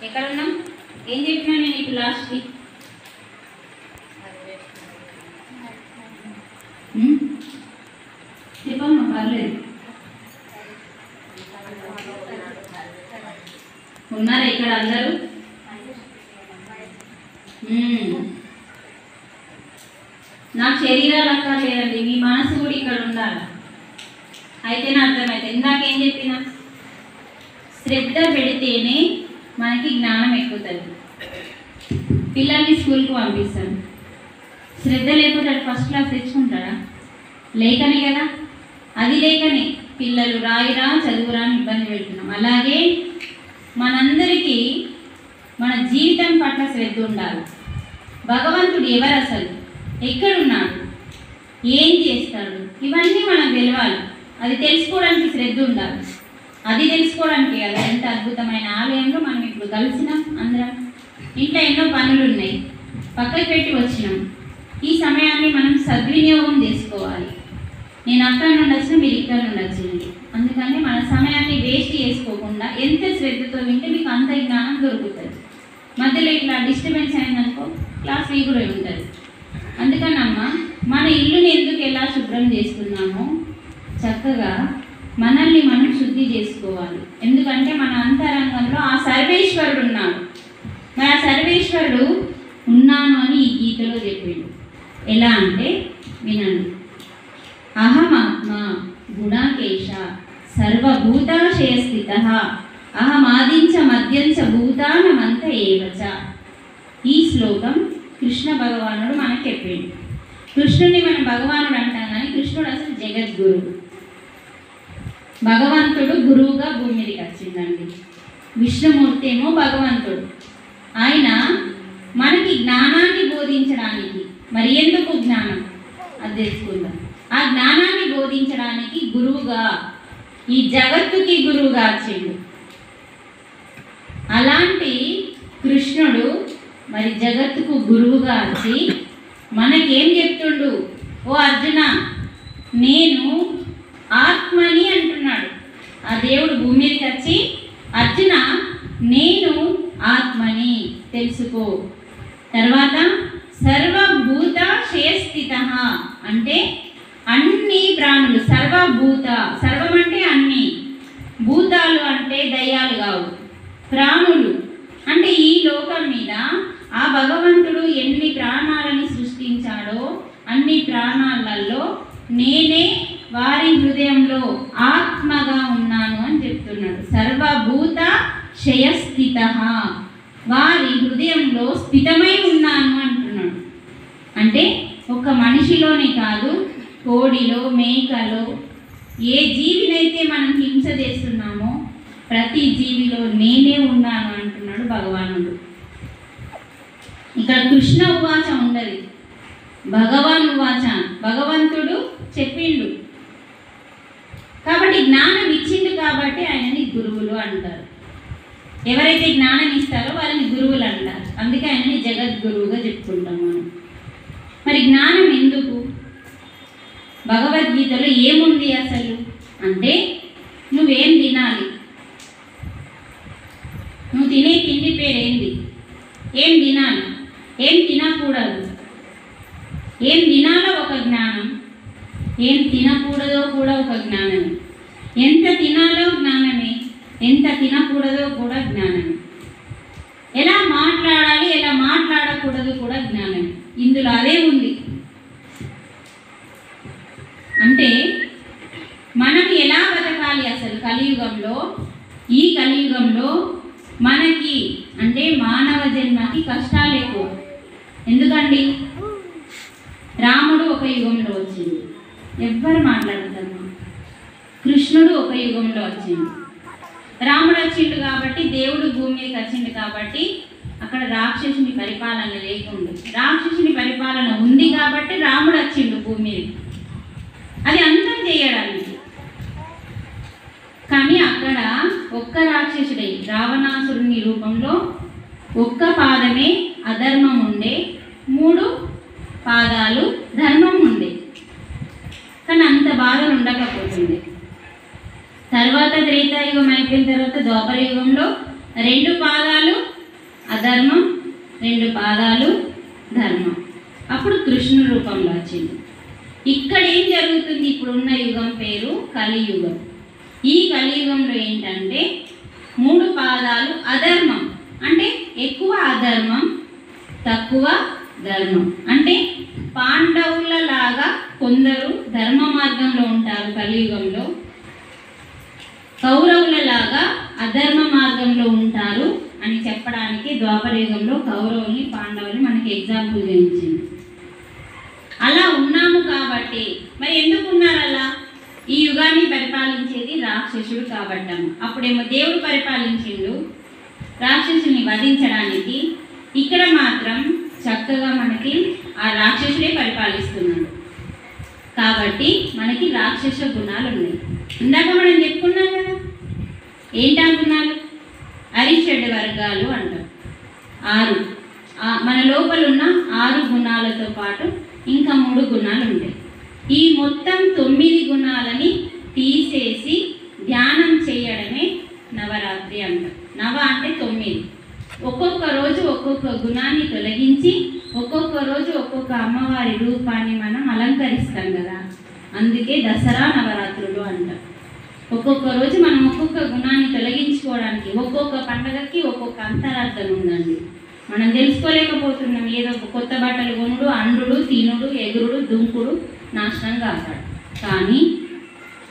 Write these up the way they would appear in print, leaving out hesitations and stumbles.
ఎక్కడ ఉన్నాం? ఏం చెప్పినా నేను ఇప్పుడు లాస్ట్కి చెప్పమ్మా, పర్లేదు. ఉన్నారా ఇక్కడ అందరూ? నాకు శరీరాలు అక్కర్లేదండి, మీ మనసు కూడా ఇక్కడ ఉండాలి. అయితేనే అర్థమైతే. ఇందాకేం చెప్పిన, శ్రద్ధ పెడితేనే మనకి జ్ఞానం ఎక్కుతుంది. పిల్లల్ని స్కూల్కి పంపిస్తాను, శ్రద్ధ లేకపోతే ఫస్ట్ క్లాస్ తెచ్చుకుంటారా? లేకనే కదా, అది లేకనే పిల్లలు రాయిరా చదువురా అని ఇబ్బంది పెడుతున్నాం. అలాగే మనందరికీ మన జీవితం పట్ల శ్రద్ధ ఉండాలి. భగవంతుడు ఎవరు, అసలు ఎక్కడున్నాడు, ఏం చేస్తాడు, ఇవన్నీ మనకు తెలవాలి. అది తెలుసుకోవడానికి శ్రద్ధ ఉండాలి. అది తెలుసుకోవడానికి కదా ఎంత అద్భుతమైన ఆలయంలో మనం ఇప్పుడు కలిసినాం. అందరం ఇంట్లో ఎన్నో పనులు ఉన్నాయి, పక్కకు పెట్టి వచ్చినాం. ఈ సమయాన్ని మనం సద్వినియోగం చేసుకోవాలి. నేను అక్కడ నుండి వచ్చిన, మీరు ఇక్కడ నుండి వచ్చింది. అందుకని మన సమయాన్ని వేస్ట్ చేసుకోకుండా ఎంత శ్రద్ధతో వింటే మీకు అంత జ్ఞానం దొరుకుతుంది. మధ్యలో ఇట్లా డిస్టర్బెన్స్ అయిందనుకో క్లాస్ కూడా ఉంటుంది. అందుకనమ్మా మన ఇల్లుని ఎందుకు ఎలా శుభ్రం చేస్తున్నామో చక్కగా మనల్ని మనం శుద్ధి చేసుకోవాలి. ఎందుకంటే మన అంతరంగంలో ఆ సర్వేశ్వరుడు ఉన్నాడు. మరి ఆ సర్వేశ్వరుడు ఉన్నాను అని ఈ గీతలో చెప్పిండు. ఎలా అంటే వినండి. అహమాత్మ గుణాకేశ సర్వభూతాశయస్థిత అహమాదించ మధ్యంచ భూతానమంత ఏవచ. ఈ శ్లోకం కృష్ణ భగవానుడు మనకు చెప్పిండు. కృష్ణుడిని మనం భగవానుడు అంటాం, కానీ కృష్ణుడు అసలు జగద్గురువు. భగవంతుడు గురువుగా భూమి మీదకి వచ్చిందండి. విష్ణుమూర్తి ఏమో భగవంతుడు. ఆయన మనకి జ్ఞానాన్ని బోధించడానికి, మరి ఎందుకు జ్ఞానం అది తెలుసుకుందాం. ఆ జ్ఞానాన్ని బోధించడానికి గురువుగా, ఈ జగత్తుకి గురువుగా వచ్చిండు. అలాంటి కృష్ణుడు మరి జగత్తుకు గురువుగా వచ్చి మనకేం చెప్తుండు? ఓ అర్జున, నేను ఆత్మని అంటున్నాడు. ఆ దేవుడు భూమి మీదకి వచ్చి, అర్జున నేను ఆత్మని తెలుసుకో. తర్వాత సర్వభూత క్షయస్థిత అంటే అన్ని ప్రాణులు, సర్వభూత, సర్వం అంటే అన్ని, భూతాలు అంటే దయ్యాలు కావు, ప్రాణులు అంటే ఈ లోకం మీద ఆ భగవంతుడు ఎన్ని ప్రాణాలని సృష్టించాడో అన్ని ప్రాణాలలో నేనే వారి హృదయంలో ఆత్మగా ఉన్నాను అని చెప్తున్నాడు. సర్వభూత క్షయస్థిత, వారి హృదయంలో స్థితమై ఉన్నాను అంటున్నాడు. అంటే ఒక మనిషిలోనే కాదు, కోడిలో, మేకలో, ఏ జీవినైతే మనం హింస చేస్తున్నామో ప్రతి జీవిలో నేనే ఉన్నాను అంటున్నాడు భగవానుడు. ఇక్కడ కృష్ణ ఉవాచ ఉండదు, భగవాన్ ఉవాచ, భగవంతుడు చెప్పిండు. కాబట్టి జ్ఞానం ఇచ్చిండు కాబట్టి ఆయనని గురువులు అంటారు. ఎవరైతే జ్ఞానం ఇస్తారో వాళ్ళని గురువులు అంటారు. అందుకే ఆయనని జగద్గురువుగా చెప్పుకుంటాం మనం. మరి జ్ఞానం ఎందుకు? భగవద్గీతలో ఏముంది అసలు అంటే, నువ్వేం తినాలి, నువ్వు తినే తిండి పేరేంది, ఏం తినాలి, ఏం తినకూడదు, ఏం తినాలో ఒక జ్ఞానం, ఏం తినకూడదో కూడా ఒక జ్ఞానమే, ఎంత తినాలో జ్ఞానమే, ఎంత తినకూడదో కూడా జ్ఞానమే, ఎలా మాట్లాడాలి ఎలా మాట్లాడకూడదు కూడా జ్ఞానమే. ఇందులో అదే ఉంది. అంటే మనం ఎలా బతకాలి అసలు కలియుగంలో, ఈ కలియుగంలో మనకి అంటే మానవ జన్మకి కష్టాలు ఎక్కువ. ఎందుకండి? రాముడు ఒక యుగంలో వచ్చింది, ఎవ్వరు మాట్లాడతారు. కృష్ణుడు ఒక యుగంలో వచ్చింది. రాముడు వచ్చిండు కాబట్టి, దేవుడు భూమి మీదకి వచ్చిండు కాబట్టి అక్కడ రాక్షసుని పరిపాలన లేకుండా, రాక్షసుని పరిపాలన ఉంది కాబట్టి రాముడు వచ్చిండు భూమి మీదకి, అది అంతం చేయడానికి. కానీ అక్కడ ఒక్క రాక్షసుడే, రావణాసురుని రూపంలో ఒక్క పాదమే అధర్మం ఉండే, 3 పాదాలు ధర్మం ఉండే. కానీ అంత బాధలు ఉండకపోతుండే. తర్వాత త్రేతాయుగం అయిపోయిన తర్వాత ద్వాపర యుగంలో 2 పాదాలు అధర్మం, 2 పాదాలు ధర్మం. అప్పుడు కృష్ణు రూపంలో వచ్చింది. ఇక్కడ ఏం జరుగుతుంది? ఇప్పుడున్న యుగం పేరు కలియుగం. ఈ కలియుగంలో ఏంటంటే 3 పాదాలు అధర్మం, అంటే ఎక్కువ అధర్మం, తక్కువ ధర్మం. అంటే పాండవుల లాగా కొందరు ధర్మ మార్గంలో ఉంటారు కలియుగంలో, కౌరవుల లాగా అధర్మ మార్గంలో ఉంటారు అని చెప్పడానికి ద్వాపర యుగంలో కౌరవుల్ని పాండవుల్ని మనకి ఎగ్జాంపుల్ చేయించింది. అలా ఉన్నాము కాబట్టి మరి ఎందుకు ఉన్నారు అలా? ఈ యుగాన్ని పరిపాలించేది రాక్షసుడు కాబట్టాము. అప్పుడేమో దేవుడు పరిపాలించిండు రాక్షసుని వధించడానికి, ఇక్కడ మాత్రం చక్కగా మనకి ఆ రాక్షసుడే పరిపాలిస్తున్నాడు కాబట్టి మనకి రాక్షస గుణాలు ఉన్నాయి. ఇందాక మనం చెప్పుకున్నాం కదా, ఏంటా గుణాలు? అరిషడ్ వర్గాలు అంటాం. 6 మన లోపల ఉన్న 6 గుణాలతో పాటు ఇంకా 3 గుణాలు ఉంటాయి. ఈ మొత్తం 9 గుణాలని తీసేసి ధ్యానం చేయడమే నవరాత్రి అంటాం. నవ అంటే 9. ఒక్కొక్క రోజు ఒక్కొక్క గుణాన్ని తొలగించి ఒక్కొక్క రోజు ఒక్కొక్క అమ్మవారి రూపాన్ని మనం అలంకరిస్తాం కదా, అందుకే దసరా నవరాత్రులు అంటాం. ఒక్కొక్క రోజు మనం ఒక్కొక్క గుణాన్ని తొలగించుకోవడానికి ఒక్కొక్క పండగకి ఒక్కొక్క అంతరార్థం ఉందండి. మనం తెలుసుకోలేకపోతున్నాం. ఏదో కొత్త బట్టలు కొనుడు, అండుడు, తినుడు, ఎగురుడు, దుంకుడు, నాశనం కాపాడు. కానీ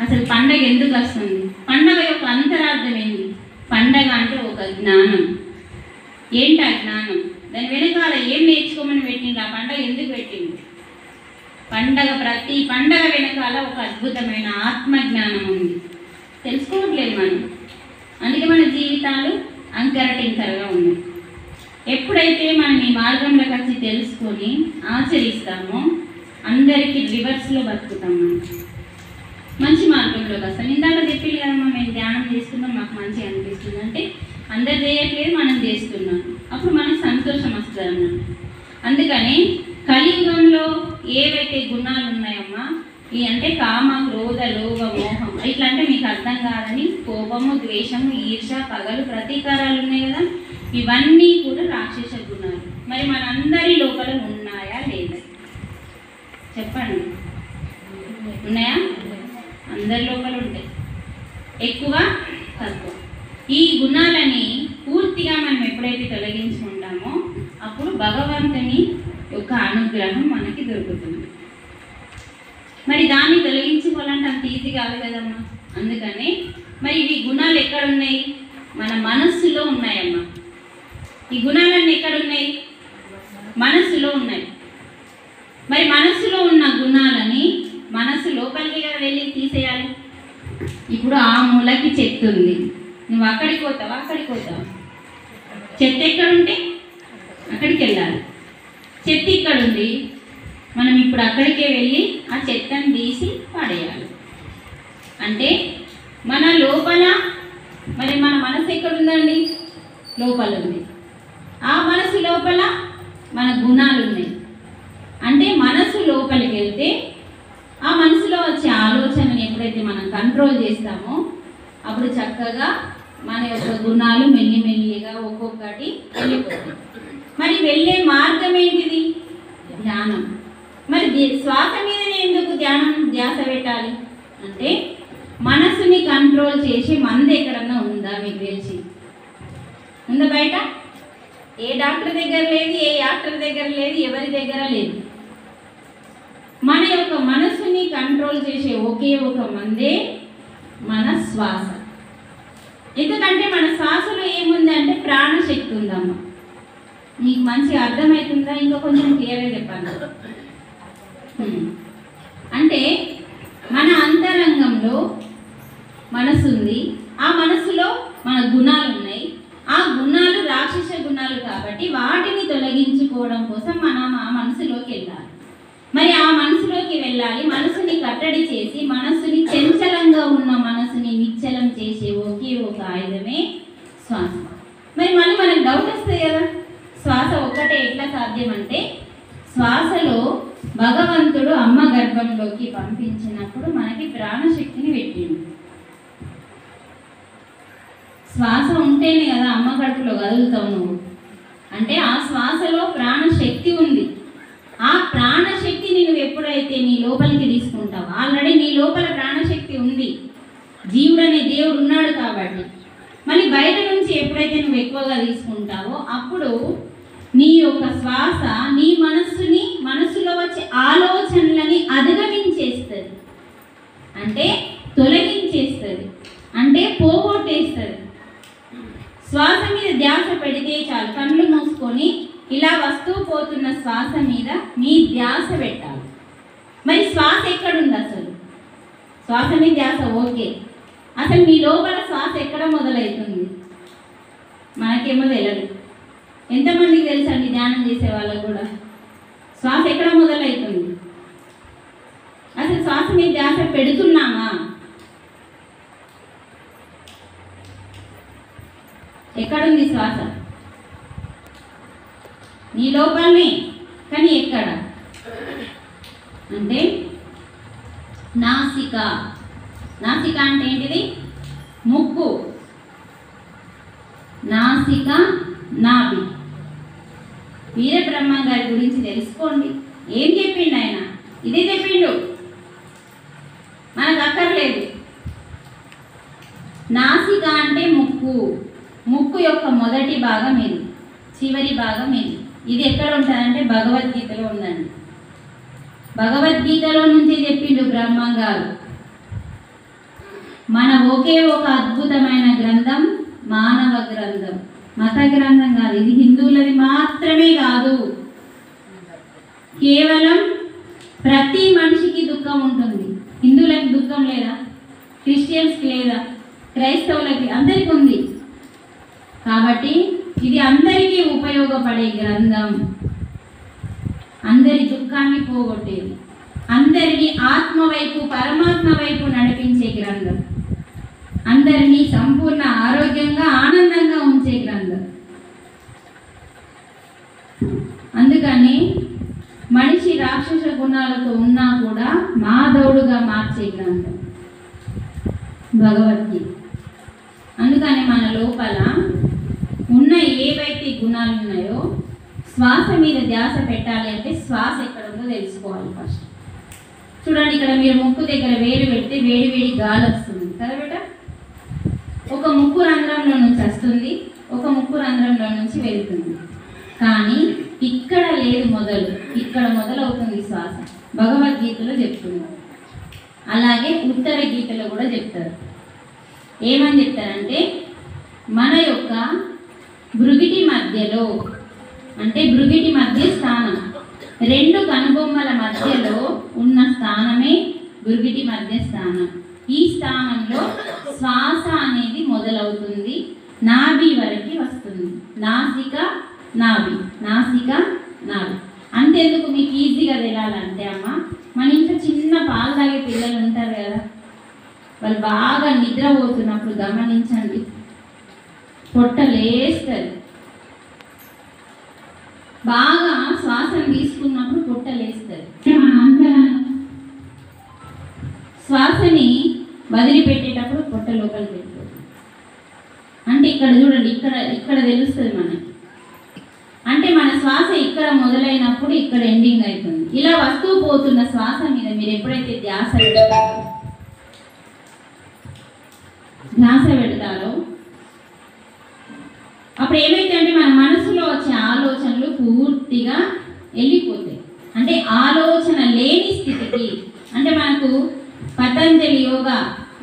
అసలు పండగ ఎందుకు వస్తుంది? పండగ యొక్క అంతరార్థం ఏంటి? పండగ అంటే ఒక జ్ఞానం. ఏంటి ఆ జ్ఞానం? దాని వెనకాల ఏం నేర్చుకోమని పెట్టిండు? ఆ పండగ ఎందుకు పెట్టిండు? పండగ, ప్రతి పండగ వెనకాల ఒక అద్భుతమైన ఆత్మజ్ఞానం ఉంది. తెలుసుకోవట్లేదు మనం. అందుకే మన జీవితాలు అంకరటింకరగా ఉన్నాయి. ఎప్పుడైతే మనం ఈ మార్గంలోకి వచ్చి తెలుసుకొని ఆచరిస్తామో అందరికీ రివర్స్లో బతుకుతాం. మనం మంచి మార్గంలోకి వస్తాం. ఇందాక చెప్పింది కదమ్మా, మేము ధ్యానం చేస్తున్నాం, మాకు మంచిగా అనిపిస్తుంది అంటే అందరు చేయట్లేదు, మనం చేస్తున్నాం. అప్పుడు మనకు సంతోషం వస్తుంది అన్నమాట. అందుకని కలియుగంలో ఏవైతే గుణాలు ఉన్నాయమ్మా, ఈ అంటే కామ, క్రోధ, లోభ, మోహం, ఇట్లా అంటే మీకు అర్థం కాదని కోపము, ద్వేషము, ఈర్ష, పగలు, ప్రతీకారాలు ఉన్నాయి కదా, ఇవన్నీ కూడా రాక్షస గుణాలు. మరి మనందరి లోపల ఉన్నాయా లేదా చెప్పండి? ఉన్నాయా? అందరి లోపల ఉంటాయి, ఎక్కువ తక్కువ. ఈ గుణాలని పూర్తిగా మనం ఎప్పుడైతే తొలగించుకుంటామో అప్పుడు భగవంతుని యొక్క అనుగ్రహం మనకి దొరుకుతుంది. మరి దాన్ని తొలగించుకోవాలంటే అంత ఈజీ కాదు కదమ్మా. అందుకని మరి ఇవి గుణాలు ఎక్కడున్నాయి? మన మనస్సులో ఉన్నాయమ్మా. ఈ గుణాలన్నీ ఎక్కడున్నాయి? మనస్సులో ఉన్నాయి. మరి మనస్సులో ఉన్న గుణాలని మనస్సు లోపలికి కదా వెళ్ళి తీసేయాలి. ఇప్పుడు ఆ మూలకి చెత్త ఉంది, నువ్వు అక్కడికి పోతావా? అక్కడికి పోతావా? చెత్త ఎక్కడుంటే అక్కడికి వెళ్ళాలి. చెత్త ఇక్కడ ఉంది, మనం ఇప్పుడు అక్కడికే వెళ్ళి ఆ చెత్తను తీసి పడేయాలి. అంటే మన లోపల మరి మన మనసు ఎక్కడుందండి? లోపల ఉంది. ఆ మనసు లోపల మన గుణాలు ఉన్నాయి. అంటే మనసు లోపలికి వెళ్తే ఆ మనసులో వచ్చే ఆలోచనని ఎప్పుడైతే మనం కంట్రోల్ చేస్తామో అప్పుడు చక్కగా మన యొక్క గుణాలు మెల్లిమెల్లిగా ఒక్కొక్కటి వెళ్ళిపోతాయి. మరి వెళ్ళే మార్గం ఏంటిది? ధ్యానం. మరి శ్వాస మీదనే ఎందుకు ధ్యాస పెట్టాలి అంటే మనసుని కంట్రోల్ చేసి మంది ఎక్కడన్నా ఉందా మీకు తెలిసి? ఉందా? బయట ఏ డాక్టర్ దగ్గర లేదు, ఏ యాక్టర్ దగ్గర లేదు, ఎవరి దగ్గర లేదు. మన యొక్క మనసుని కంట్రోల్ చేసే ఒకే ఒక మందే మన శ్వాస. ఎందుకంటే మన శ్వాసలో ఏముంది అంటే ప్రాణశక్తి ఉందమ్మా. మీకు మంచిగా అర్థమవుతుందా? ఇంకా కొంచెం క్లియర్గా చెప్పాలి. అంటే మన అంతరంగంలో మనసు ఉంది, ఆ మనసులో మన గుణాలు ఉన్నాయి. ఆ గుణాలు రాక్షస గుణాలు కాబట్టి వాటిని తొలగించుకోవడం కోసం మనం ఆ మనసులోకి వెళ్ళాలి. మరి ఆ మనసులోకి వెళ్ళాలి, మనసుని కట్టడి చేసి మనసుని చంచలంగా ఉన్న మనసుని నిశ్చలం చేసే ఒకే ఒక ఆయుధమే శ్వాస. మరి మళ్ళీ మనకు డౌట్ వస్తుంది కదా, శ్వాస ఒక్కటే ఎట్లా సాధ్యం అంటే శ్వాసలో భగవంతుడు అమ్మ గర్భంలోకి పంపించినప్పుడు మనకి ప్రాణశక్తిని పెట్టిండు. శ్వాస ఉంటేనే కదా అమ్మ కడుపులో కదులుతావు నువ్వు. అంటే ఆ శ్వాసలో ప్రాణశక్తి ఉంది. ఆ ప్రాణశక్తిని నువ్వు ఎప్పుడైతే నీ లోపలికి తీసుకుంటావో, ఆల్రెడీ నీ లోపల ప్రాణశక్తి ఉంది, జీవుడు అనే దేవుడు ఉన్నాడు కాబట్టి, మళ్ళీ బయట నుంచి ఎప్పుడైతే నువ్వు ఎక్కువగా తీసుకుంటావో అప్పుడు నీ యొక్క శ్వాస నీ మనసులో వచ్చే ఆలోచనలని అధిగమించేస్తుంది, అంటే తొలగించేస్తుంది, అంటే పోగొట్టేస్తుంది. శ్వాస మీద ధ్యాస పెడితే చాలు, కళ్ళు మూసుకొని ఇలా వస్తూ పోతున్న శ్వాస మీద మీ ధ్యాస పెట్టాలి. మరి శ్వాస ఎక్కడుంది అసలు? శ్వాస మీద ధ్యాస ఓకే, అసలు మీ లోపల శ్వాస ఎక్కడ మొదలవుతుంది? మనకేమో తెలియదు. ఎంతమందికి తెలుసండి ధ్యానం చేసే వాళ్ళకు కూడా శ్వాస ఎక్కడ మొదలవుతుంది? అసలు శ్వాస మీద ధ్యాస పెడుతున్నామా? ఎక్కడుంది శ్వాస? నీ లోపలనే, కానీ ఎక్కడ అంటే నాసిక. నాసిక అంటే ఏంటిది? ముక్కు. నాసిక, నాభి. వీరబ్రహ్మ గారి గురించి తెలుసుకోండి. ఏం చెప్పిండు ఆయన? ఇదే చెప్పిండు, మనకు అక్కర్లేదు. నాసిక అంటే ముక్కు. ముక్కు యొక్క మొదటి భాగం ఇది, చివరి భాగం ఇది. ఇది ఎక్కడ ఉంటుందంటే భగవద్గీతలో ఉందండి. భగవద్గీతలో నుంచి చెప్పిండు బ్రహ్మ గారు. మన ఒకే ఒక అద్భుతమైన గ్రంథం మానవ గ్రంథం, మత గ్రంథం కాదు. ఇది హిందువులది మాత్రమే కాదు. కేవలం ప్రతి మనిషికి దుఃఖం ఉంటుంది. హిందువులకి దుఃఖం లేదా? క్రిస్టియన్స్కి లేదా? క్రైస్తవులకి, అందరికీ ఉంది. కాబట్టి ఇది అందరికీ ఉపయోగపడే గ్రంథం, అందరి దుఃఖాన్ని పోగొట్టేది, అందరినీ ఆత్మ వైపు పరమాత్మ వైపు నడిపించే గ్రంథం, అందరినీ సంపూర్ణ ఆరోగ్యంగా ఆనందంగా ఉంచే గ్రంథం. అందుకని మనిషి రాక్షస గుణాలతో ఉన్నా కూడా మాధవుడుగా మార్చే గ్రంథం భగవద్గీత. అందుకని మన లోపల ఉన్న ఏవైతే గుణాలు ఉన్నాయో శ్వాస మీద ధ్యాస పెట్టాలి అంటే శ్వాస ఎక్కడ ఉందో తెలుసుకోవాలి ఫస్ట్. చూడండి, ఇక్కడ మీరు ముక్కు దగ్గర వేడి పెడితే వేడి వేడి గాలి వస్తుంది కదా బేట. ఒక ముక్కు రంధ్రంలో నుంచి వస్తుంది, ఒక ముక్కు రంధ్రంలో నుంచి వెళ్తుంది. కానీ ఇక్కడ లేదు మొదలు, ఇక్కడ మొదలవుతుంది శ్వాస. భగవద్గీతలో చెప్తున్నారు. అలాగే ఉత్తర గీతలో కూడా చెప్తారు. ఏమని చెప్తారంటే మన యొక్క భృగిటి మధ్యలో, అంటే భృగిటి మధ్య స్థానం, రెండు కనుబొమ్మల మధ్యలో ఉన్న స్థానమే భృగిటి మధ్య స్థానం. ఈ స్థానంలో శ్వాస అనేది మొదలవుతుంది, నాభి వరకు వస్తుంది. నాసిక, నాభి, నాసిక, నాభి. అంతెందుకు మీకు ఈజీగా తెలాలంటే అమ్మ, మన ఇంట్లో చిన్న పాలు తాగే పిల్లలు ఉంటారు కదా, వాళ్ళు బాగా నిద్రపోతున్నప్పుడు గమనించండి, పొట్ట లేస్తుంది. బాగా శ్వాసను తీసుకున్నప్పుడు పొట్ట లేస్తుంది. శ్వాసని వదిలిపెట్టేటప్పుడు పొట్ట లోపలికి వెళ్ళిపోతుంది. అంటే ఇక్కడ చూడండి, ఇక్కడ తెలుస్తుంది మనకి. అంటే మన శ్వాస ఇక్కడ మొదలైనప్పుడు ఇక్కడ ఎండింగ్ అవుతుంది. ఇలా వస్తూ పోతున్న శ్వాస మీద మీరు ఎప్పుడైతే ధ్యాస పెడతారో అప్పుడు ఏమైతే అంటే మన మనసులో వచ్చే ఆలోచనలు పూర్తిగా వెళ్ళిపోతాయి. అంటే ఆలోచన లేని స్థితికి, అంటే మనకు పతంజలి యోగా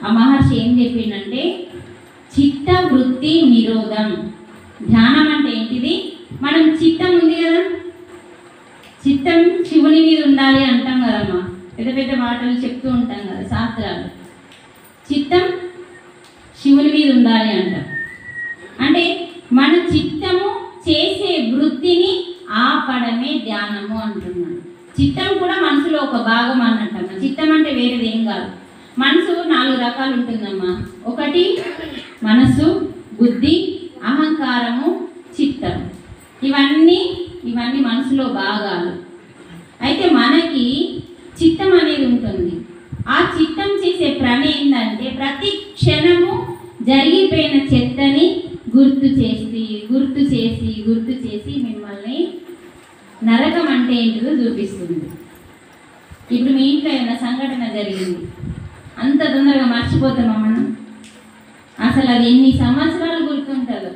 ఆ మహర్షి ఏం చెప్పిండంటే చిత్త వృత్తి నిరోధం. ధ్యానం అంటే ఏంటిది? మనం చిత్తం ఉంది కదా, చిత్తం శివుని మీద ఉండాలి అంటాం కదమ్మా, పెద్ద పెద్ద మాటలు చెప్తూ ఉంటాం కదా శాస్త్రాలు. చిత్తం శివుని మీద ఉండాలి అంటాం. అంటే మన చిత్తము చేసే వృత్తిని ఆపడమే ధ్యానము అంటున్నాను. చిత్తం కూడా మనసులో ఒక భాగం అన్నట్టమ్మా. చిత్తం అంటే వేరేది ఏం కాదు. మనసు 4 రకాలు ఉంటుందమ్మా. ఒకటి మనసు, బుద్ధి, అహంకారము, చిత్తం. ఇవన్నీ మనసులో భాగాలు. అయితే మనకి చిత్తం అనేది ఉంటుంది. ఆ చిత్తం చేసే పని ఏంటంటే ప్రతి క్షణము జరిగిపోయిన చెత్తని గుర్తు గుర్తు చేసి మిమ్మల్ని నరకం అంటే ఏంటిదో చూపిస్తుంది. ఇప్పుడు మీ ఇంట్లో ఏదైనా సంఘటన జరిగింది, అంత తొందరగా మర్చిపోతామా మనం? అసలు అది ఎన్ని సంవత్సరాలు గుర్తుంటుందో,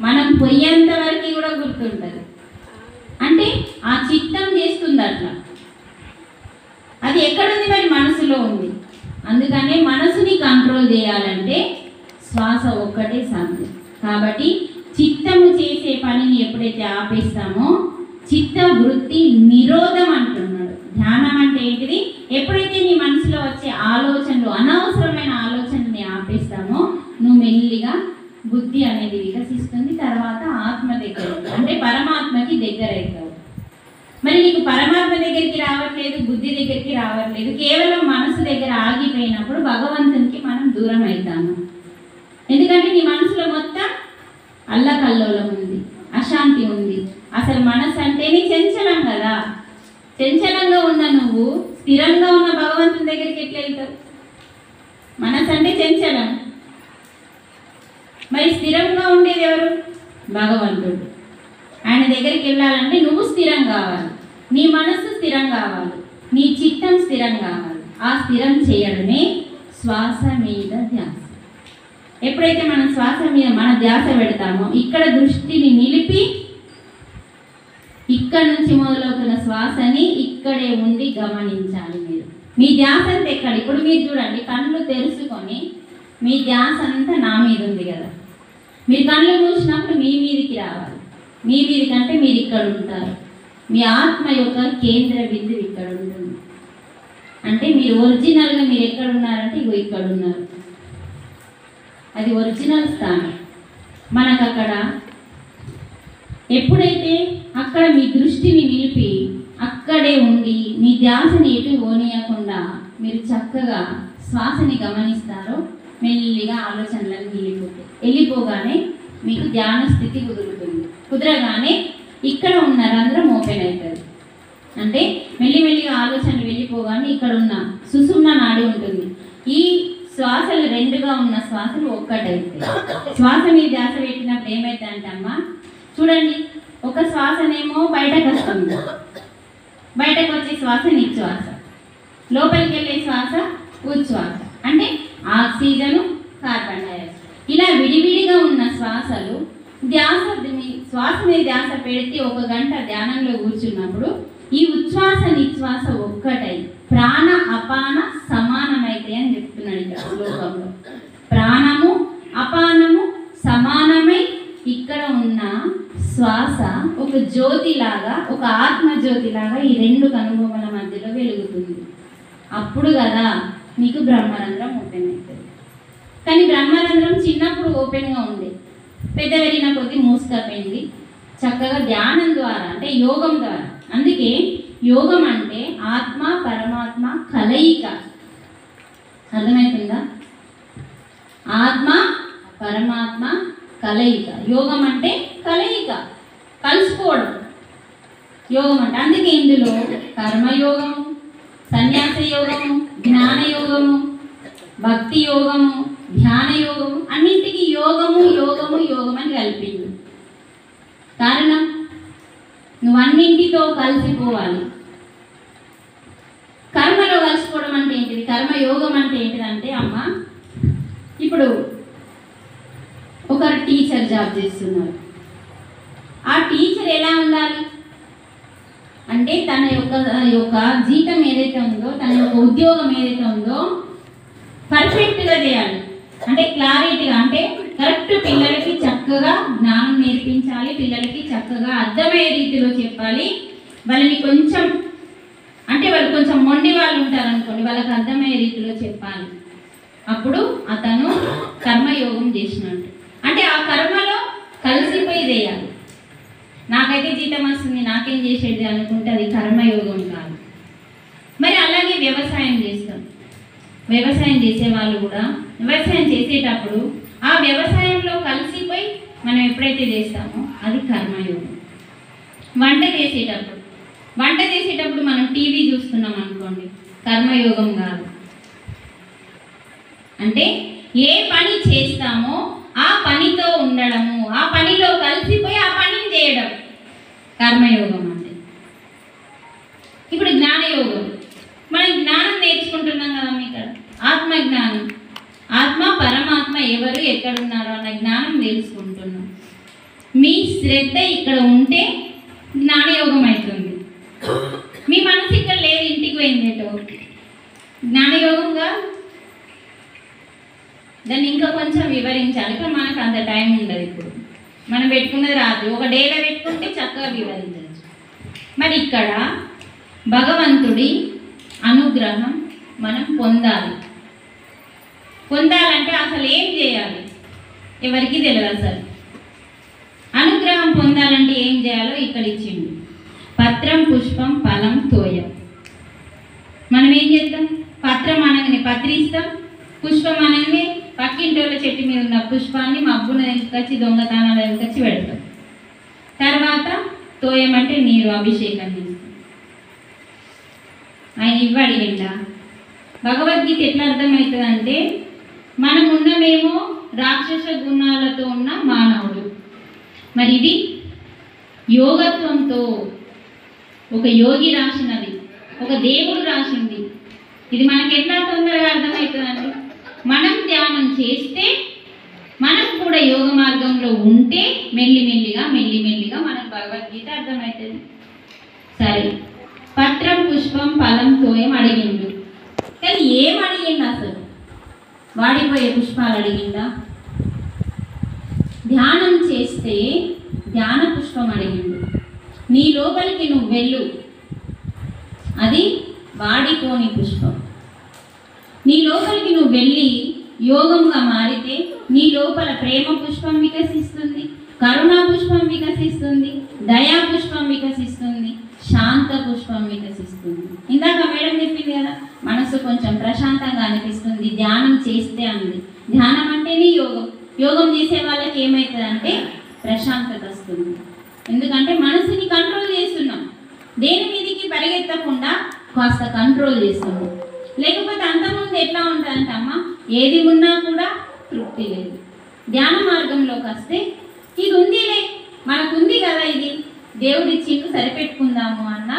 మనం పోయేంత వరకు కూడా గుర్తుంటుంది. అంటే ఆ చిత్తం చేస్తుంది అట్లా. అది ఎక్కడుంది? మరి మనసులో ఉంది. అందుకనే మనసుని కంట్రోల్ చేయాలంటే శ్వాస ఒక్కటే సాధ్యం. కాబట్టి చిత్తము చేసే పనిని ఎప్పుడైతే ఆపేస్తామో చిత్త వృత్తి నిరోధం అంటున్నాడు. ధ్యానం అంటే ఏంటిది? ఎప్పుడైతే నీ మనసులో వచ్చే ఆలోచనలు, అనవసరమైన ఆలోచనని ఆపేస్తామో నువ్వు మెల్లిగా బుద్ధి అనేది వికసిస్తుంది. తర్వాత ఆత్మ దగ్గర అంటే పరమాత్మకి దగ్గర అవుతావు. మరి నీకు పరమాత్మ దగ్గరికి రావట్లేదు, బుద్ధి దగ్గరికి రావట్లేదు, కేవలం మనసు దగ్గర ఆగిపోయినప్పుడు భగవంతునికి మనం దూరం అవుతాము. ఎందుకంటే నీ మనసులో మొత్తం అల్లకల్లోలం ఉంది, అశాంతి ఉంది. అసలు మనసు అంటేనే చంచలం కదా. చంచలంగా ఉన్న నువ్వు స్థిరంగా ఉన్న భగవంతుని దగ్గరికి ఎట్లా వెళ్తావు? మనసు అంటే చంచలం. మరి స్థిరంగా ఉండేది ఎవరు? భగవంతుడు. ఆయన దగ్గరికి వెళ్ళాలంటే నువ్వు స్థిరం కావాలి, నీ మనసు స్థిరం కావాలి, నీ చిత్తం స్థిరం కావాలి. ఆ స్థిరం చేయడమే శ్వాస మీద ధ్యాస. ఎప్పుడైతే మనం శ్వాస మీద మన ధ్యాస పెడతామో ఇక్కడ దృష్టిని నిలిపి ఇక్కడ నుంచి మొదలవుతున్న శ్వాసని ఇక్కడే ఉండి గమనించాలి. మీరు మీ ధ్యాస అంతా ఎక్కడ? ఇప్పుడు మీరు చూడండి, కళ్ళు తెరుచుకొని మీ ధ్యాస అంతా నా మీద ఉంది కదా. మీరు కళ్ళు మూసినప్పుడు మీ మీదికి రావాలి. మీ మీదికి అంటే మీరు ఇక్కడ ఉంటారు. మీ ఆత్మ యొక్క కేంద్ర బిందువు ఇక్కడ ఉంటుంది. అంటే మీరు ఒరిజినల్గా మీరు ఎక్కడ ఉన్నారంటే ఇగో ఇక్కడ ఉన్నారు. అది ఒరిజినల్ స్థానం. మనకు అక్కడ ఎప్పుడైతే అక్కడ మీ దృష్టిని నిలిపి అక్కడే ఉండి మీ ధ్యాసని ఎటు పోనీయకుండా మీరు చక్కగా శ్వాసని గమనిస్తారో మెల్లిగా ఆలోచనలన్నీ వెళ్ళిపోగానే మీకు ధ్యాన స్థితి కుదురుతుంది. కుదరగానే ఇక్కడ ఉన్న రంధ్రం ఓపెన్ అవుతుంది. అంటే మెల్లిమెల్లిగా ఆలోచనలు వెళ్ళిపోగానే ఇక్కడ ఉన్న సుషుమ్న నాడి ఉంటుంది. ఈ శ్వాసలు రెండుగా ఉన్న శ్వాసలు ఒక్కటైతాయి. శ్వాస మీద ధ్యాస పెట్టినప్పుడు ఏమైతే అమ్మా చూడండి, ఒక శ్వాసనేమో బయటకు వస్తుంది, బయటకు వచ్చే శ్వాస నిశ్వాస, లోపలికి వెళ్ళే శ్వాస ఉచ్ఛ్వాస. అంటే ఆక్సిజను, కార్బన్ డైఆక్సైడ్. ఇలా విడివిడిగా ఉన్న శ్వాసలు శ్వాస మీద ధ్యాస పెడితే 1 గంట ధ్యానంలో కూర్చున్నప్పుడు ఈ ఉచ్ఛ్వాస నిశ్వాస ఒక్కటై ప్రాణ అపాన సమానమైతే అని చెప్తున్నాడు ఇక్కడ శ్లోకంలో. ప్రాణము అపానము సమానమై ఇక్కడ ఉన్న శ్వాస ఒక జ్యోతిలాగా, ఒక ఆత్మ జ్యోతిలాగా ఈ 2 కనుబొమ్మల మధ్యలో వెలుగుతుంది. అప్పుడు కదా మీకు బ్రహ్మరంధ్రం ఓపెన్ అవుతుంది. కానీ బ్రహ్మరంధ్రం చిన్నప్పుడు ఓపెన్గా ఉండే, పెద్ద పెరిగిన కొద్దీ మూసుకపోయింది. చక్కగా ధ్యానం ద్వారా అంటే యోగం ద్వారా. అందుకే యోగం అంటే ఆత్మ పరమాత్మ కలయిక. అర్థమవుతుందా? ఆత్మ పరమాత్మ కలయిక. యోగం అంటే కలయిక, కలుసుకోవడం యోగం అంటే. అందుకే ఇందులో కర్మయోగము, సన్యాస యోగము, జ్ఞాన యోగము, భక్తి యోగము, ధ్యాన యోగము, అన్నింటికి యోగము యోగము యోగం అని కలిపింది. కారణం నువ్వు అన్నింటితో కలిసిపోవాలి. కర్మలో కలిసిపోవడం అంటే ఏంటిది? కర్మయోగం అంటే ఏంటిదంటే అమ్మ, ఇప్పుడు ఒకరు టీచర్ జాబ్ చేస్తున్నారు. ఆ టీచర్ ఎలా ఉండాలి అంటే తన యొక్క జీతం ఏదైతే ఉందో, తన యొక్క ఉద్యోగం ఏదైతే ఉందో పర్ఫెక్ట్గా చేయాలి. అంటే క్లారిటీగా, అంటే కరెక్ట్ పిల్లలకి చక్కగా జ్ఞానం నేర్పించాలి, పిల్లలకి చక్కగా అర్థమయ్యే రీతిలో చెప్పాలి. వాళ్ళని కొంచెం అంటే వాళ్ళు కొంచెం మొండి వాళ్ళు ఉంటారనుకోండి, వాళ్ళకి అర్థమయ్యే రీతిలో చెప్పాలి. అప్పుడు అతను కర్మయోగం చేసినట్టు. అంటే ఆ కర్మలో కలిసిపోయి చేయాలి. నాకైతే జీతం వస్తుంది, నాకేం చేసేది అనుకుంటే అది కర్మయోగం కాదు. మరి అలాగే వ్యవసాయం చేస్తాం. వ్యవసాయం చేసే వాళ్ళు కూడా వ్యవసాయం చేసేటప్పుడు ఆ వ్యవసాయంలో కలిసిపోయి మనం ఎప్పుడైతే చేస్తామో అది కర్మయోగం. వంట చేసేటప్పుడు మనం టీవీ చూస్తున్నాం అనుకోండి, కర్మయోగం కాదు. అంటే ఏ పని చేస్తామో ఆ పనితో ఉండడము, ఆ పనిలో కలిసిపోయి ఆ పనిని చేయడం కర్మయోగం అంటే. ఇప్పుడు జ్ఞానయోగం, మనం జ్ఞానం నేర్చుకుంటున్నాం కదా ఇక్కడ, ఆత్మజ్ఞానం, ఆత్మ పరమాత్మ ఎవరు ఎక్కడున్నారో అన్న జ్ఞానం తెలుసుకుంటున్నాం. మీ శ్రద్ధ ఇక్కడ ఉంటే జ్ఞానయోగం అవుతుంది. మీ మనసు ఇక్కడ లేదు, ఇంటికి పోయిందేటో జ్ఞానయోగంగా. దాన్ని ఇంకా కొంచెం వివరించాలి, కానీ మనకు అంత టైం ఉండదు. ఇప్పుడు మనం పెట్టుకున్నది రాత్రి, ఒక డేలో పెట్టుకుంటే చక్కగా వివరించవచ్చు. మరి ఇక్కడ భగవంతుడి అనుగ్రహం మనం పొందాలి. పొందాలంటే అసలు ఏం చేయాలి ఎవరికి తెలియదు. అసలు అనుగ్రహం పొందాలంటే ఏం చేయాలో ఇక్కడ ఇచ్చిండు. పత్రం, పుష్పం, ఫలం, తోయం. మనం ఏం చేస్తాం? పత్రం అనగానే పత్రిస్తాం, పుష్పం అనగానే పక్కింటోళ్ళ చెట్టు మీద ఉన్న పుష్పాన్ని మబ్బున ఎంకొచ్చి దొంగతనాలు ఎంకొచ్చి పెడతాం. తర్వాత తోయం అంటే నీరు, అభిషేకం చేస్తాం. ఆయన ఇవ్వడిగిండా. భగవద్గీత ఎట్లా అర్థమవుతుందంటే, మనం ఉన్నమేమో రాక్షస గుణాలతో ఉన్న మానవుడు, మరి ఇది యోగత్వంతో ఒక యోగి రాసినది, ఒక దేవుడు రాసింది. ఇది మనకి ఎట్లా తొందరగా అర్థమవుతుందండి? మనం ధ్యానం చేస్తే, మనం కూడా యోగ మార్గంలో ఉంటే మెల్లిమెల్లిగా మెల్లిమెల్లిగా మనకు భగవద్గీత అర్థమవుతుంది. సరే, పత్రం, పుష్పం, ఫలం, తోయం అడిగిండు. కానీ ఏం అడిగిండు? అసలు వాడిపోయే పుష్పాలు అడిగిందా? ధ్యానం చేస్తే ధ్యాన పుష్పం అడిగిండు. నీ లోపలికి నువ్వు వెళ్ళు, అది వాడిపోని పుష్పం. నీ లోపలికి నువ్వు వెళ్ళి యోగంగా మారితే నీ లోపల ప్రేమ పుష్పం వికసిస్తుంది, కరుణా పుష్పం వికసిస్తుంది, దయా పుష్పం వికసిస్తుంది, శాంత పుష్పం వికసిస్తుంది. ఇందాక మేడం చెప్పింది కదా, మనసు కొంచెం ప్రశాంతంగా అనిపిస్తుంది ధ్యానం చేస్తే అంది. ధ్యానం అంటేనే యోగం. యోగం చేసే వాళ్ళకి ఏమవుతుందంటే ప్రశాంతత వస్తుంది. ఎందుకంటే మనసుని కంట్రోల్ చేస్తున్నాం, దేని మీదకి పరిగెత్తకుండా కాస్త కంట్రోల్ చేస్తున్నాం. లేకపోతే అంతకుముందు ఎట్లా ఉంటుందంటే, అమ్మ ఏది ఉన్నా కూడా తృప్తి లేదు. ధ్యాన మార్గంలోకి వస్తే ఇది ఉందిలే, మనకుంది కదా, ఇది దేవుడి చింకు సరిపెట్టుకుందాము అన్న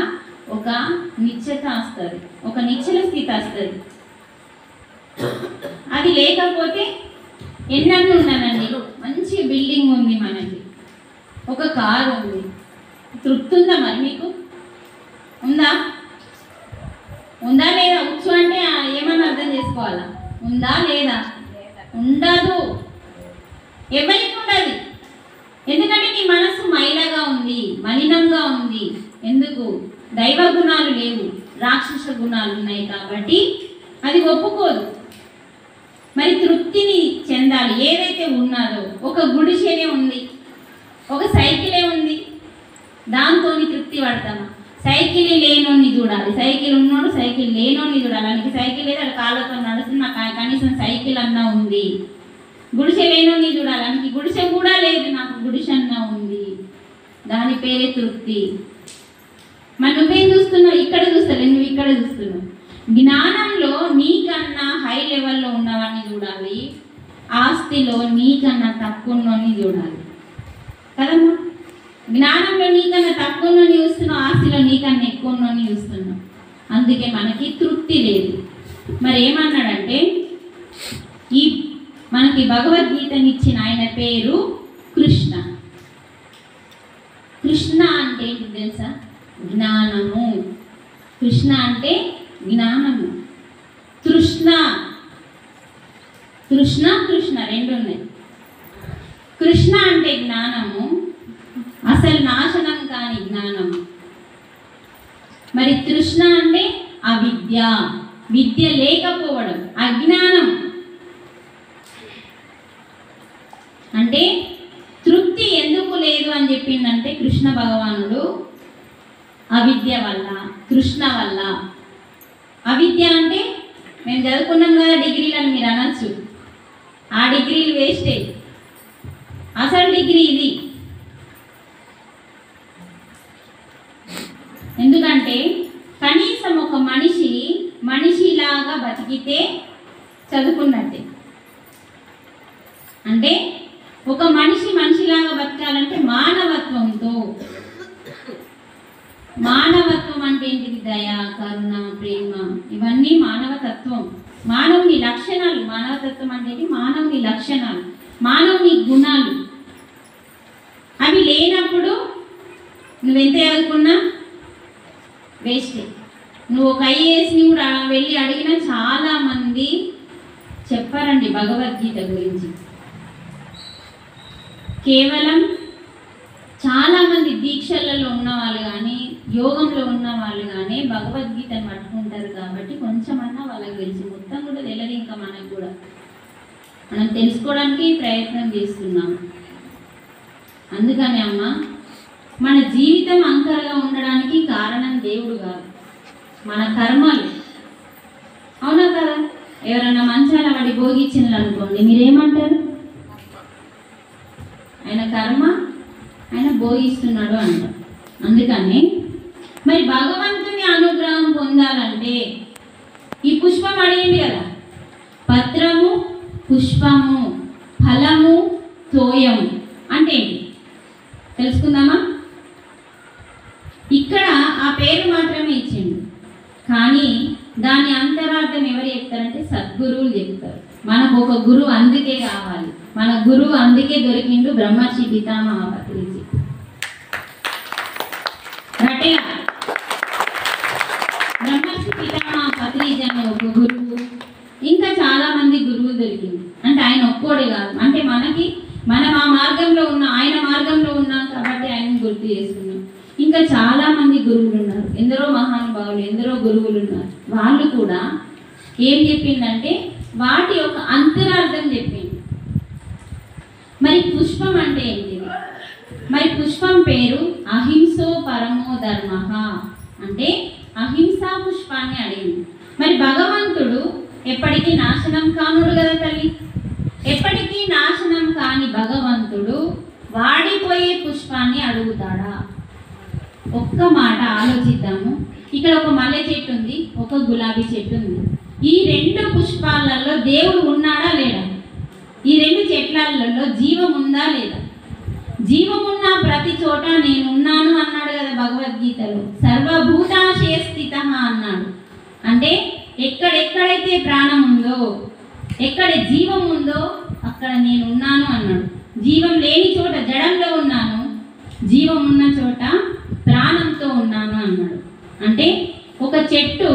ఒక నిశ్చత వస్తుంది, ఒక నిశ్చల స్థితి వస్తుంది. అది లేకపోతే ఎన్నన్నీ ఉన్నానండి, మంచి బిల్డింగ్ ఉంది, మనకి ఒక కారు ఉంది, తృప్తి ఉందా? మరి మీకు ఉందా? ఉందా లేదా? ఉచ్చు అంటే ఏమన్నా అర్థం చేసుకోవాలా? ఉందా లేదా? ఉండదు, ఎవరికి ఉండదు. ఎందుకంటే నీ మనసు మైలగా ఉంది, మలినంగా ఉంది. ఎందుకు? దైవ గుణాలు లేవు, రాక్షస గుణాలు ఉన్నాయి కాబట్టి అది ఒప్పుకోదు. మరి తృప్తిని చెందాలి. ఏదైతే ఉన్నదో, ఒక గుడిసెనే ఉంది, ఒక సైకిలే ఉంది, దాంతో తృప్తి పడతామా? సైకిల్ లేనోని చూడాలి, సైకిల్ ఉన్నోడు సైకిల్ లేనోని చూడాలి. అందుకే సైకిల్ లేదు, అది కాళ్ళతో నడుస్తుంది, నాకు కనీసం సైకిల్ అన్నా ఉంది. గుడిసె లేనోని చూడాలి, అందుకే గుడిసె కూడా లేదు, నాకు గుడిసె అన్నా ఉంది. దాని పేరే తృప్తి. మరి నువ్వేం చూస్తున్నావు? ఇక్కడ చూస్తలే, నువ్వు ఇక్కడ చూస్తున్నావు. జ్ఞానంలో నీకన్నా హై లెవెల్లో ఉన్నవాడిని చూడాలి, ఆస్తిలో నీకన్నా తక్కువ ఉన్నోని చూడాలి కదమ్మా. జ్ఞానంలో నీకన్నా తక్కువ ఉన్నోని చూస్తున్నావు, ఆస్తిలో నీకన్నా ఎక్కువ ఉన్నోని చూస్తున్నావు. అందుకే మనకి తృప్తి లేదు. మరి ఏమన్నాడంటే, ఈ మనకి భగవద్గీతనిచ్చిన ఆయన పేరు కృష్ణ. కృష్ణ అంటే ఏంటి తెలుసా? జ్ఞానము. కృష్ణ అంటే జ్ఞానము. తృష్ణ, తృష్ణ కృష్ణ రెండు ఉన్నాయి. కృష్ణ అంటే జ్ఞానము, అసలు నాశనం కాని జ్ఞానము. మరి తృష్ణ అంటే అవిద్య, విద్య లేకపోవడం, అజ్ఞానం. అంటే తృప్తి ఎందుకు లేదు అని చెప్పిందంటే కృష్ణ భగవానుడు, అవిద్య వల్ల, కృష్ణ వల్ల. అవిద్య అంటే మేము చదువుకున్నాం కదా డిగ్రీలని మీరు అనొచ్చు, ఆ డిగ్రీలు వేస్టే. అసలు డిగ్రీ ఇది. ఎందుకంటే కనీసం ఒక మనిషిలాగా బతికితే చదువుకున్నట్టే. అంటే మానవత్వంతో. మానవత్వం అంటే ఏంటిది? దయ, కరుణ, ప్రేమ, ఇవన్నీ మానవతత్వం, మానవుని లక్షణాలు. మానవతత్వం అంటే మానవుని లక్షణాలు, మానవుని గుణాలు. అవి లేనప్పుడు నువ్వెంత చదువుకున్నా వేస్టే. నువ్వు ఒక ఐఏఎస్ కూడా వెళ్ళి అడిగినా చాలామంది చెప్పారండి భగవద్గీత గురించి. కేవలం చాలామంది దీక్షలలో ఉన్నవాళ్ళు కానీ యోగంలో ఉన్న వాళ్ళు కానీ భగవద్గీతను పట్టుకుంటారు కాబట్టి కొంచెమన్నా వాళ్ళకి తెలిసి, మొత్తం కూడా తెలియదు. ఇంకా మనకు కూడా మనం తెలుసుకోవడానికి ప్రయత్నం చేస్తున్నాం. అందుకని అమ్మ, మన జీవితం అంకరగా ఉండడానికి కారణం దేవుడు కాదు, మన కర్మలు. అవునా కదా? ఎవరన్నా మంచాల వాడి భోగించినలు అనుకోండి, మీరేమంటారు? ఆయన కర్మ ఆయన భోగిస్తున్నాడు అంటారు. అందుకని మరి భగవంతుని అనుగ్రహం పొందాలంటే ఈ పుష్పం అడిగింది కదా, పత్రము, పుష్పము, ఫలము, తోయము అంటే ఏంటి తెలుసుకుందామా? ఇక్కడ ఆ పేరు మాత్రమే ఇచ్చిండు, కానీ దాని అంతరార్థం ఎవరు చెప్తారంటే సద్గురువులు చెప్తారు. మనకు ఒక గురువు అందుకే కావాలి, మన గురువు అందుకే దొరికిండు బ్రహ్మర్షి పితామహ పత్రిజీ. బ్రహ్మర్షి పితామహ పత్రిజీ అనే ఒక గురువు, ఇంకా చాలా మంది గురువులు దొరికింది. అంటే ఆయన ఒక్కోడే కాదు, అంటే మనం ఆ మార్గంలో ఉన్న, ఆయన మార్గంలో ఉన్నాం కాబట్టి ఆయనను గుర్తు చేసుకున్నాం. ఇంకా చాలా మంది గురువులు ఉన్నారు, ఎందరో మహానుభావులు, ఎందరో గురువులు ఉన్నారు. వాళ్ళు కూడా ఏం చెప్పిందంటే వాటి యొక్క అంతరార్థం చెప్పింది. మరి పుష్పం అంటే ఏంటిది? మరి పుష్పం పేరు అహింసో పరమో ధర్మ, అంటే అహింసా పుష్పాన్ని అడిగింది. మరి భగవంతుడు ఎప్పటికీ నాశనం కానుడు కదా తల్లి, ఎప్పటికీ నాశనం కాని భగవంతుడు వాడిపోయే పుష్పాన్ని అడుగుతాడా? ఒక్క మాట ఆలోచిద్దాము. ఇక్కడ ఒక మల్లె చెట్టు ఉంది, ఒక గులాబీ చెట్టు ఉంది. ఈ రెండు పుష్పాలలో దేవుడు ఉన్నాడా లేడా? ఈ రెండు చెట్లలో జీవం ఉందా లేదా? జీవం ఉన్న ప్రతి చోట నేను ఉన్నాను అన్నాడు కదా భగవద్గీతలో. సర్వభూతాశయ స్థిత అన్నాడు. అంటే ఎక్కడెక్కడైతే ప్రాణం ఉందో, ఎక్కడ జీవం ఉందో అక్కడ నేను ఉన్నాను అన్నాడు. జీవం లేని చోట జడంలో ఉన్నాను, జీవం ఉన్న చోట ప్రాణంతో ఉన్నాను అన్నాడు. అంటే ఒక చెట్టు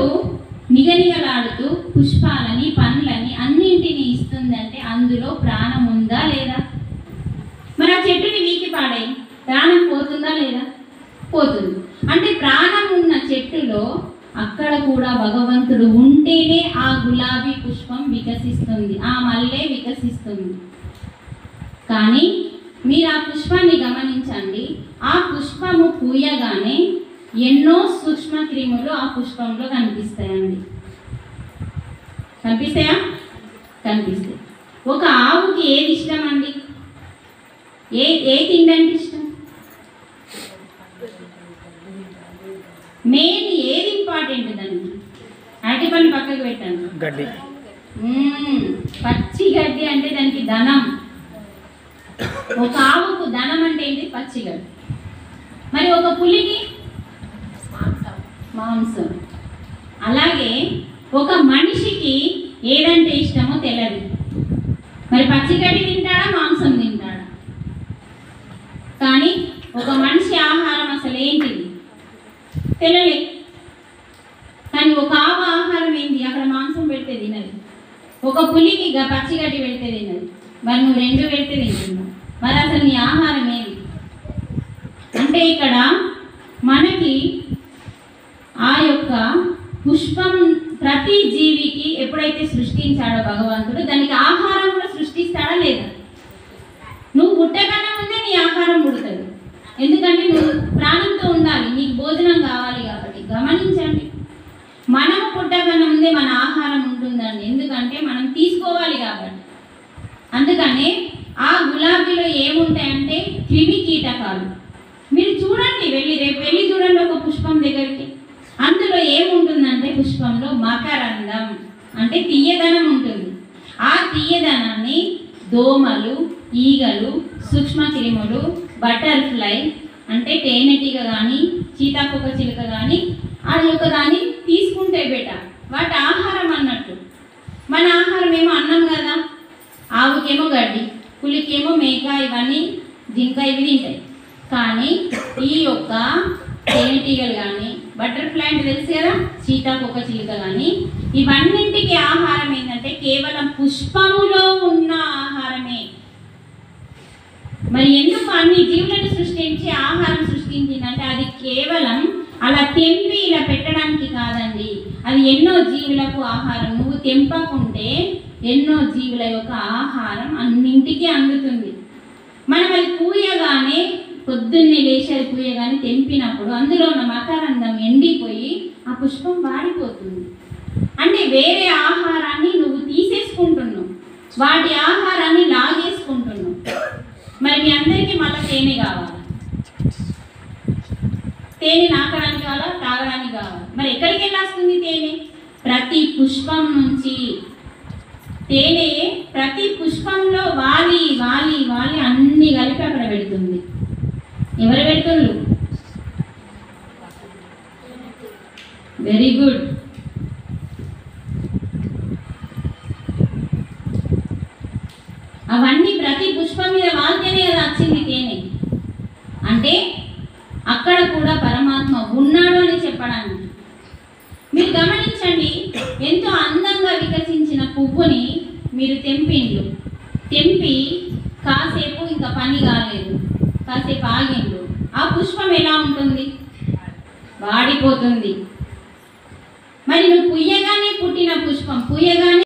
నిగనిగలాడుతూ పుష్పాలని, పండ్లని అన్నింటినీ ఇస్తుందంటే అందులో ప్రాణం ఉందా లేదా? మరి ఆ చెట్టుని వీకి పాడాయి, ప్రాణం పోతుందా లేదా? పోతుంది. అంటే ప్రాణం ఉన్న చెట్టులో అక్కడ కూడా భగవంతుడు ఉంటేనే ఆ గులాబీ పుష్పం వికసిస్తుంది, ఆ మల్లె వికసిస్తుంది. కానీ మీరు ఆ పుష్పాన్ని గమనించండి, ఆ పుష్పము పూయగానే ఎన్నో సూక్ష్మ క్రిములు ఆ పుష్పంలో కనిపిస్తాయండి. కనిపిస్తాయా? కనిపిస్తాయి. ఒక ఆవుకి ఏది ఇష్టం అండి? ఏ తిండంటే ఇష్టం? మెయిన్ ఏది ఇంపార్టెంట్ దానికి? అరటిపండు పక్కకు పెట్టాను, గడ్డి, పచ్చి గడ్డి అంటే దానికి ధనం. ఒక ఆవుకు ధనం అంటే ఏంటి? పచ్చి గడ్డి. మరి ఒక పులికి మాంసం. అలాగే ఒక మనిషికి ఏదంటే ఇష్టమో తెలియదు. మరి పచ్చిగడ్డి తింటాడా, మాంసం తింటాడా? కానీ ఒక మనిషి ఆహారం అసలు ఏంటిది తెలియలే. కానీ ఒక ఆవు ఆహారం ఏంటి? అక్కడ మాంసం పెడితే తినదు. ఒక పులికి పచ్చిగడ్డి పెడితే తినదు. మరి నువ్వు రెండు పెడితే తింటున్నావు. మరి అసలు నీ ఆహారం ఏది? అంటే ఇక్కడ మనకి ఆ యొక్క పుష్పం ప్రతి జీవికి ఎప్పుడైతే సృష్టించాడో భగవంతుడు, దానికి ఆహారం కూడా సృష్టిస్తాడా లేదా? నువ్వు పుట్టకన్నా ముందే నీ ఆహారం పుడుతుంది. ఎందుకంటే నువ్వు ప్రాణంతో ఉండాలి, నీకు భోజనం కావాలి కాబట్టి. గమనించండి, మనము పుట్టకన్నా ముందే మన ఆహారం ఉంటుందండి. ఎందుకంటే మనం తీసుకోవాలి కాబట్టి. అందుకనే ఆ గులాబీలో ఏముంటాయంటే క్రిమి కీటకాలు. మీరు చూడండి, రేపు వెళ్ళి చూడండి ఒక పుష్పం దగ్గరికి. అందులో ఏముంటుందంటే పుష్పంలో మకరందం అంటే తీయదనం ఉంటుంది. ఆ తీయదనాన్ని దోమలు, ఈగలు, సూక్ష్మ క్రిములు బటర్ఫ్లై అంటే తేనెటీగ కానీ సీతాకోక చిలుక కానీ అది ఒక దాన్ని తీసుకుంటే బేట వాటి ఆహారం అన్నట్టు. మన ఆహారం ఏమో అన్నం కదా, ఆవుకేమో గడ్డి, పులికేమో మేక, ఇవన్నీ జింక ఇవి తింటాయి. కానీ ఈ యొక్క తేనెటీగలు కానీ బటర్ఫ్లై అంటే తెలుసు కదా, సీతాకోక చిలుక కానీ ఇవన్నింటికి ఆహారం ఏంటంటే కేవలం పుష్పములో ఉన్న ఆహారమే. మరి ఎందుకు అన్ని జీవులను సృష్టించి ఆహారం సృష్టించిందంటే అది కేవలం అలా తెంపి ఇలా పెట్టడానికి కాదండి, అది ఎన్నో జీవులకు ఆహారం. నువ్వు తెంపకుంటే ఎన్నో జీవుల యొక్క ఆహారం అన్నింటికి అందుతుంది. మనం అది పూయగానే పొద్దున్నే లేచి అది పూయగానే తెంపినప్పుడు అందులో ఉన్న మకరందం ఎండిపోయి ఆ పుష్పం వాడిపోతుంది. అంటే వేరే ఆహారాన్ని నువ్వు తీసేసుకుంటున్నావు, వాటి ఆహారాన్ని లాగేసుకుంటున్నావు. మరి మీ అందరికీ మళ్ళీ తేనె కావాలి, తేనె నాకడానికి కావాలా, తాగడానికి కావాలి. మరి ఎక్కడికి వెళ్ళి వస్తుంది తేనె? ప్రతి పుష్పం నుంచి. తేనె ప్రతి పుష్పంలో వాలి వాలి వాలి అన్ని కలిపి అక్కడ పెడుతుంది. ఎవరు పెడుతున్నారు? Very good. అవన్నీ ప్రతి పుష్పం మీద వాళ్తేనే కదా వచ్చింది తేనె. అంటే అక్కడ కూడా పరమాత్మ ఉన్నాడు అని చెప్పడానికి. మీరు గమనించండి, ఎంతో అందంగా వికసించిన పువ్వుని మీరు తెంపి కాసేపు ఇంకా పని కాలేదు, కాసేపు ఆగిండు, ఆ పుష్పం ఎలా ఉంటుంది? వాడిపోతుంది. మరి నువ్వు పుయ్యగానే పుట్టిన పుష్పం పుయ్యగానే